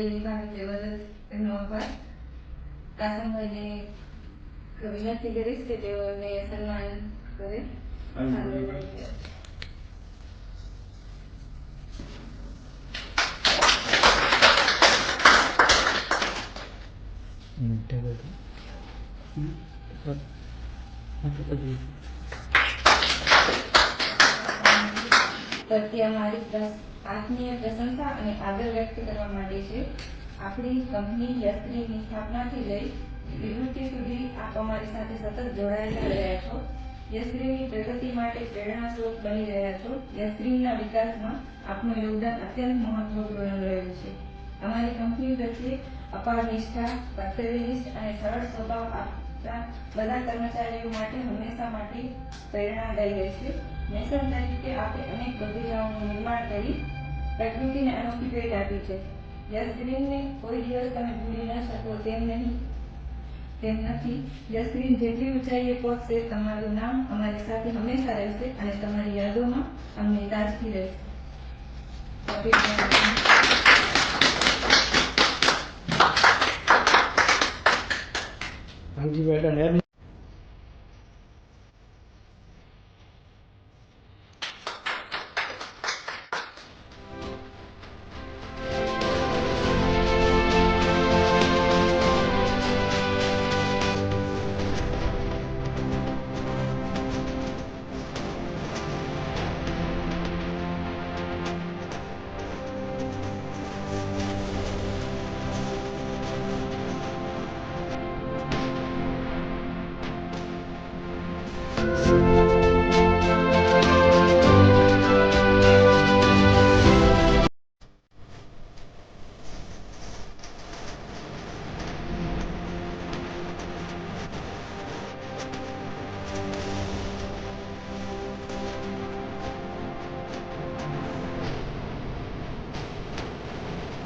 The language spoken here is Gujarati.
વિભાગ બદલ એમનો આભાર. કાસમભાઈને વિનંતી કરીશ કે તેઓને સન્માન કરે. પ્રત્યે અમારી આત્મીય પ્રશંસા અને આદર વ્યક્ત કરવા માટે છે. આપણી કંપની યશગ્રીનની સ્થાપનાથી લઈ નિવૃત્તિ સુધી આપ અમારી સાથે સતત જોડાયેલા રહ્યા છો. યશગ્રીનની પ્રગતિ માટે પ્રેરણાસ્ત્રોત બની રહ્યા છો. યશગ્રીનના વિકાસમાં આપનું યોગદાન અત્યંત મહત્વપૂર્ણ રહ્યું છે. અમારી કંપની પ્રત્યે અપાર નિષ્ઠા, કર્તવ્યનિષ્ઠ અને સરળ સ્વભાવ આપતા બધા કર્મચારીઓ માટે હંમેશા માટે પ્રેરણાદાયી રહેશે. મેસન તરીકે આપે અનેક બગીચાઓનું નિર્માણ કરી પ્રકૃતિને અનોખી ભેટ આપી છે. યશગ્રીનને કોઈ દિવસ તમે ભૂલી ન શકો તેમ નથી. યશગ્રીન જેટલી ઊંચાઈએ પહોંચશે તમારું નામ અમારી સાથે હંમેશા રહેશે અને તમારી યાદોમાં અમને તાજગી રહેશે. हाँ जी मैडम